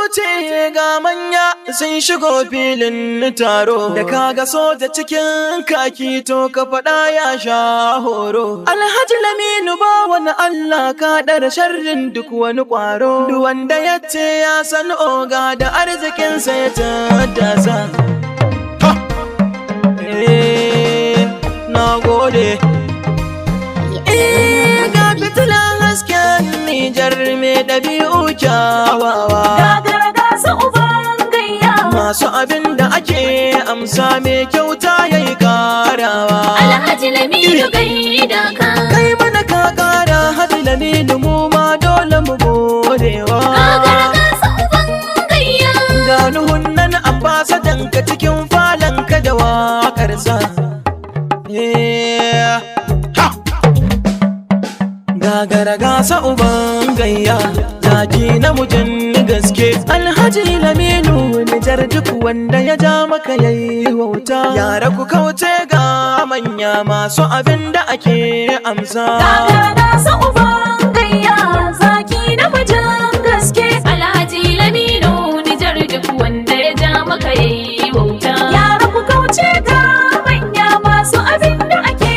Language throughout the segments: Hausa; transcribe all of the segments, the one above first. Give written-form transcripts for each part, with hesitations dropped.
kauce ga manya sun shigo filin taro, da kaga soja cikin kaki to ka faɗa ya sha horo. Alhaji Laminu ba wani Allah ka ɗara sharrin duk wani ƙwaro, duk wanda ya ce ya san oga da arzikinsa ya tattasa. Na gode. Ga fitilan hasken Nijar mai ɗabi'u kyawawa, gagara gasa uban gayya, masu abin da ake amsa mai kyauta ya yi karawa. Alhaji Laminu gaida ka, Kai mana ka kara Haji Laminu mu ma dole mu godewa. gagara gasa uban gayya, Ga nuhun nan ambasadan ka cikin falanka da waƙarsa. Gagara gasa uban gayya, zaki na mutum gaske. Alhaji Laminu Nijar duk wanda ya ja maka yayi wauta. Yara ku kauce ga manya masu abin da ake amsa. gagara gasa uban gayya, zaki na mijin gaske. Alhaji Laminu Nijar duk wanda ya ja maka yayi wauta. Yara ku kauce ga manya masu abin da ake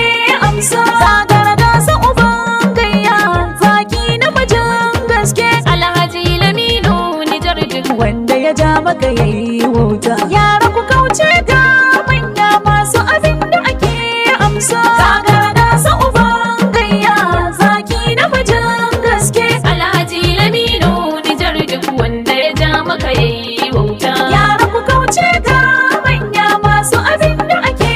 amsa. Gagara gasa uban gayya, zaki na mijin gaske. Alhaji Laminu Nijar duk wanda ya ja maka yayi wauta. Yara ku kauce ga manya masu abin da ake amsa. Gagara gasa uban gayya, zaki na mijin gaske. Alhaji Laminu Nijar duk wanda ya ja maka yayi wauta. Yara ku kauce ga manya masu abin da ake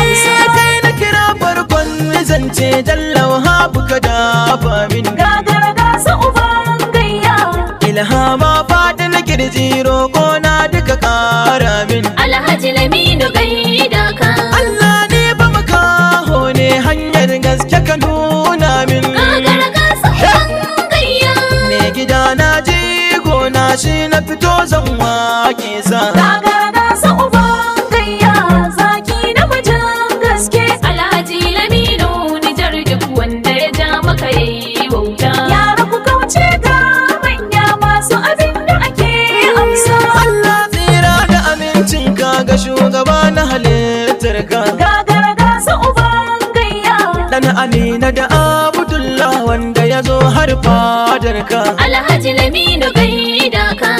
amsa. Kai na kira farkon zance jallawa habu ka dafa min. Gagara gasa uban gayya, Ilhama faɗi na kirji roƙo na duka ƙara min. Alhaji Laminu gaida ka, Allah ne ba makaho ne hanyar gaske ka nuna min. gagara gasa uban gayya, Me gida na ji gona shi na fito zan wake sa. gagara gasa uban gayya, zaki na mijin gaske. Alhaji Laminu Nijar duk wanda ya ja maka yayi wauta. Yara ku kauce ga manya masu abin da ake amsa. Allah tsira da amincin ka ga shugaba na halittar ka. Gagara gasa uban gayya, Dan Amina da Abdullah wanda ya zo har fadar ka. Alhaji Laminu gaida ka,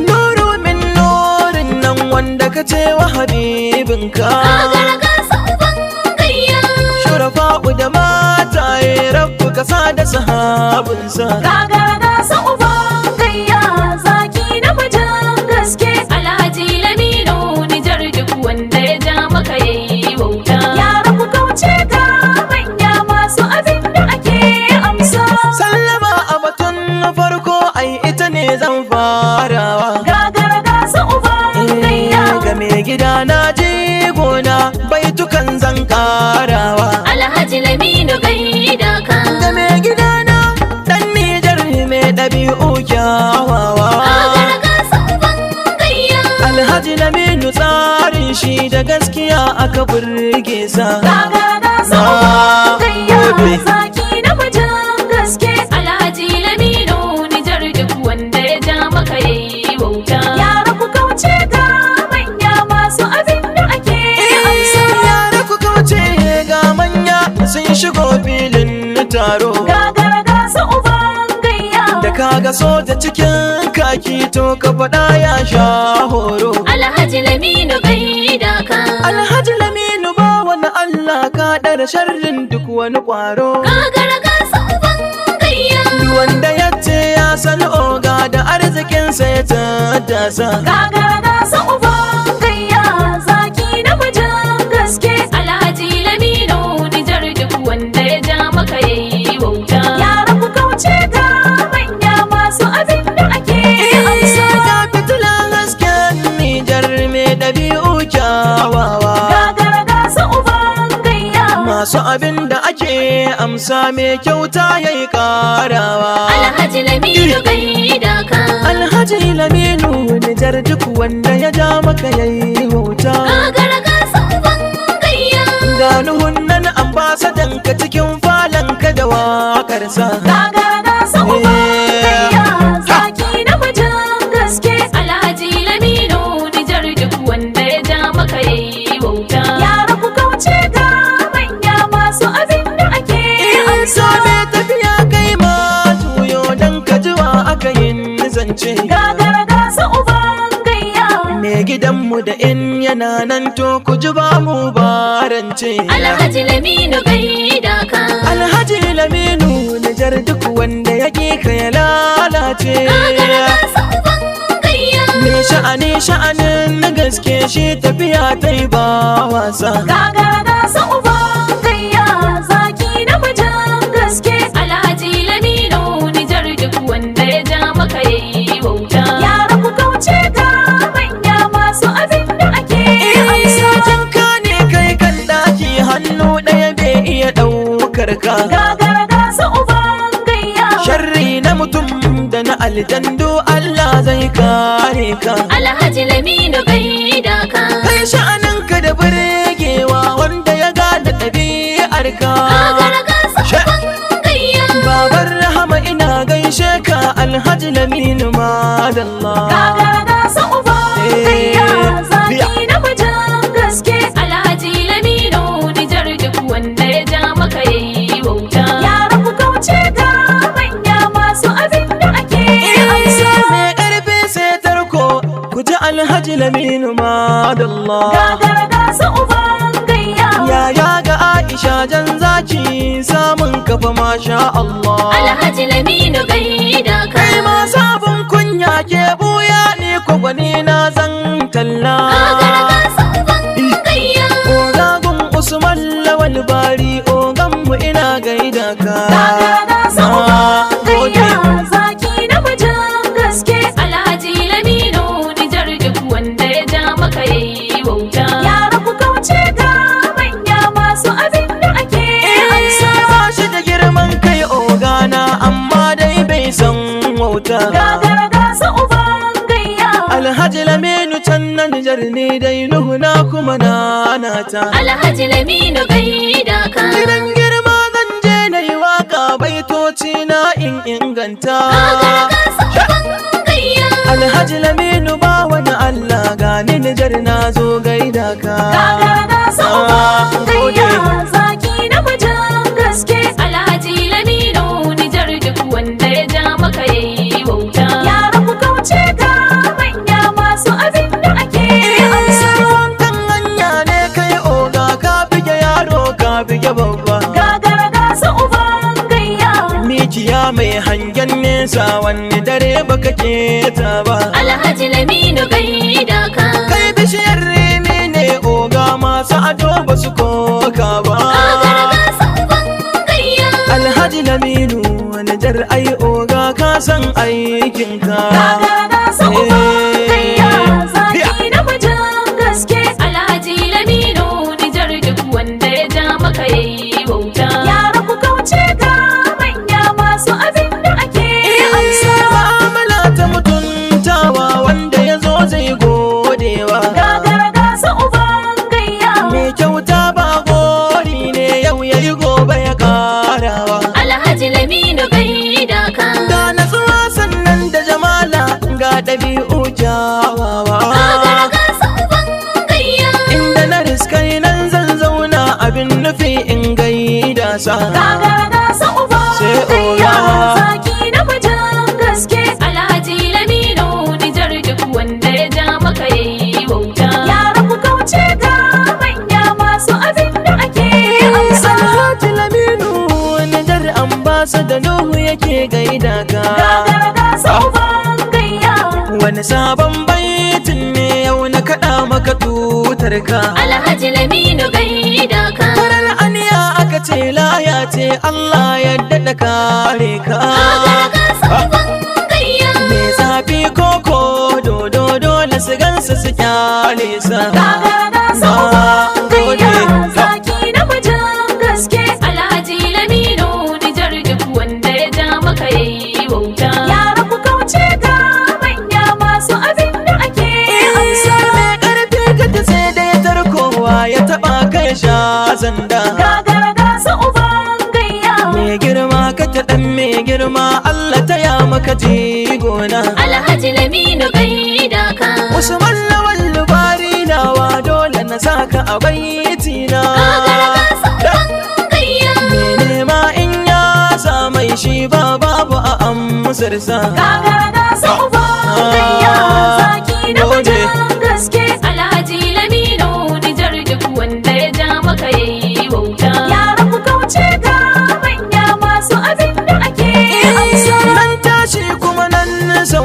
Nuru min nurin nan wanda ka ce wa habibinka. gagara gasa uban gayya, Shurafa'u da mataye rabbu ka sa da sahabinsa. gagara gasa uban gayya, zaki na mijin gaske. Alhaji Laminu Nijar duk wanda ya ja maka yayi wauta. Yara ku kauce ga manya masu abin da ake amsa. Sallama a batun farko ai ita ne zan farawa. Gagara gasa uban gayya, Ga mai gida na je gona baitukan zan karawa. Alhaji Laminu gaida ka, Ga mai gida na dan Nijar mai ɗabi'u kyawawa. gagara gasa uban gayya, Alhaji Laminu tsarin shi da gaskiya aka burge sa. gagara gasa uban gayya, zaki na mijin gaske. Alhaji Laminu Nijar duk wanda ya ja maka yayi wauta. Yara ku kauce ga manya masu abin da ake amsa. Yara ku kauce ga manya sun shigo filin taro, Gagara gasa uban gayya, da kaga soja cikin kaki to ka faɗa ya sha horo. Alhaji Laminu gaida ka, Alhaji Laminu ba wani Allah ka ɗara sharrin duk wani ƙwaro. gagara gasa uban gayya, Duk wanda ya ce ya san oga da arzikinsa ya tattasa. gagara gasa uban gayya, zaki na mijin gaske. Alhaji Laminu Nijar duk wanda ya ja maka yayi wauta. Yara ku kauce ga manya masu abin da ake amsa. Ga fitilan hasken Nijar mai ɗabi'u kyawawa, Gagara gasa uban gayya, masu abin da ake amsa mai kyauta ya yi karawa. Alhaji Laminu gaida ka, Alhaji Laminu Nijar duk wanda ya ja maka yayi wauta. gagara gasa uban gayya, Ga nuhun nan ambasadan ka cikin falanka da waƙarsa. gagara gasa uban gayya, zaki na mijin gaske. zance. Gagara gasa uban gayya. Me gidanmu da in yana nan to ku ji ba mu barance. Alhaji Laminu gaida ka. Alhaji Laminu Nijar duk wanda yake ka ya lalace. Gagara gasa uban gayya. Me sha'anin na gaske shi tafiya ta yi ba wasa. Gagara gasa uban gayya. Zaki na mijin gaske. Alhaji Laminu Nijar duk wanda ya ja maka yayi wauta. Yara ku kauce ga manya masu abin da ake amsa. Jinka ne kai kan daki hannu ɗaya bai iya ɗaukar ka. Gagara gasa uban gayya. Sharri na mutum da na aljandu Allah zai kare ka. Alhaji Laminu gaida ka. Kai sha'aninka da burgewa wanda ya gada ɗabi'ar ka. Gagara gasa uban gayya. Babar Rahama ina gaishe ka Alhaji Laminu madalla. Gagara gasa uban gayya. Zaki na mijin gaske. Alhaji Laminu Nijar duk wanda ya ja maka yayi wauta. Yara ku kauce ga manya masu abin da ake amsa. Mai ƙarfi sai tarko ku ji Alhaji Laminu madalla. Gagara gasa uban gayya. Yaya ga Aisha jan zaki samun kafa masha Allah. Alhaji Laminu gaida ka. Kai ma sabon kunya ke buya ne ko gwani na zan talla. Gagara gasa uban gayya. Ogagun Usman Lawal Bari ogan mu ina gaida ka. Gagara gasa uban gode. gayya. Zaki na mijin gaske. Alhaji Laminu Nijar duk wanda ya ja maka yayi wauta. Yara ku kauce ga manya masu abin da ake amsa. Ba shi da girman kai ogana amma dai bai san wauta. Gagara gasa uban gayya. Alhaji Laminu can na Nijar ne dai Nuhu na kuma nanata. Alhaji Laminu gaida ka. Gidan girma zan je na yi waka baitoci na in inganta. Gagara gasa uban gayya. Alhaji Laminu ba wani Allah gani Nijar na zo gaida ka. Gagara gasa uban gayya. Zaki na mijin gaske. Alhaji Laminu Nijar duk wanda ya ja maka yayi wauta. Yara ku kauce ga manya masu abin da ake amsa. Kan hanya ne kai oga ka bige yaro ka bige babba. Gagara gasa uban gayya. Mikiya mai hangen nesa wani dare baka keta ba. Alhaji Laminu gaida ka. Kai bishiyar rimi ne oga masu ado ba su koka ba. Gagara gasa uban gayya. Alhaji Laminu wani jar ai oga ka san aikinka. Gagara gasa uban gayya. Zaki na mijin gaske. Alhaji Laminu Nijar duk wanda ya ja maka yayi wauta. Yara ku kauce ga manya masu abin da ake amsa. Ma'amala ta mutuntawa wanda ya zo zai godewa. Gagara gasa uban gayya. Mai kyauta ba gori ne yau yayi gobe ya karawa. Alhaji Laminu gaida ka. Ga natsuwa sannan da jamala ga ɗabi'u kyawawa. Gagara gasa uban gayya. Inda na riskai nan zan zauna abin nufi in gaida sa. Gagara gasa uban Sai gayya. oga. Zaki na mijin gaske. Alhaji Laminu Nijar duk wanda ya ja maka yayi wauta. Yara ku kauce ga manya masu abin da ake amsa. Alhaji Laminu Nijar ambasada Nuhu yake gaida ka. Gagara gasa uban gayya. Wani sabon baitin ne yau na kaɗa maka tutar ka. Alhaji Laminu gaida ka. Farar aniya aka ce laya ce Allah ya daɗa kare ka. Gagara gasa uban gayya. Me zafi koko dodo dole su gansa su kyale sa. Gagara gasa uban gayya. Zaki na mijin gaske. Alhaji Laminu Nijar duk wanda ya ja maka yayi wauta. Yara ku kauce ga manya masu abin da ake amsa. Mai ƙarfi ka ta sai dai tarkowa ya taɓa kai sha zanda. Gagara gasa uban gayya. Mai girma ka ta ɗan mai girma Allah ta ya maka jigona. Alhaji Laminu gaida ka. Usman Lawal Bari nawa dole na saka a baitina. Gagara gasa uban gayya. Me nema in ya sa mai shi ba babu a amsarsa. Gagara gasa uban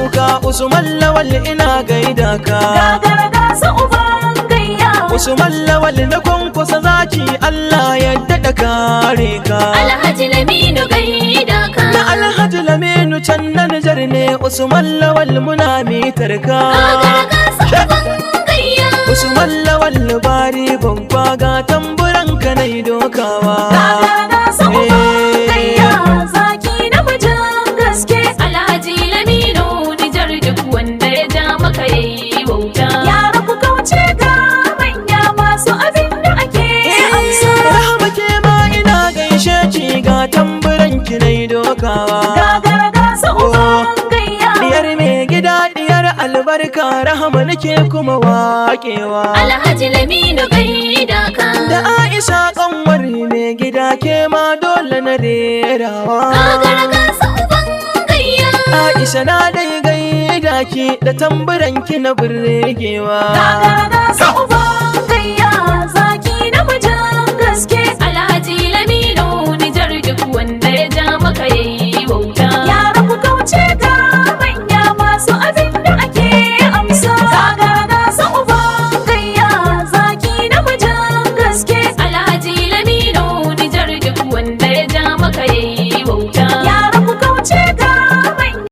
kuka Usman Lawal ina gaida ka. Gagara gasa uban gayya. Usman Lawal na kwankwasa zaki Allah ya daɗa kare ka. Alhaji Laminu gaida ka. Na Alhaji Laminu can na Nijar ne Usman Lawal muna mitar ka. Gagara gasa uban gayya. Usman Lawal bari babba ga tamburan ka nai dokawa. Gagara gasa uban gayya. Zaki namijin gaske. Alhaji Laminu Nijar duk wanda ya ja maka yayi wauta. Yara ku kauce ga manya masu abin da ake amsa. Rahama ke ma ina gaishe ki ga tamburan ki nai dokawa. Gagara gasa uban gayya. Diyar mai gida diyar albarka Rahama nake kuma waƙewa. Alhaji Laminu gaida ka. Da Aisha kanwar mai gida ke ma dole na rerawa. Gagara gasa uban gayya. Aisha na dai gaida ki da tamburan ki na burgewa. Gagara gasa uban gayya. Zaki namijin gaske. Alhaji Laminu Nijar duk wanda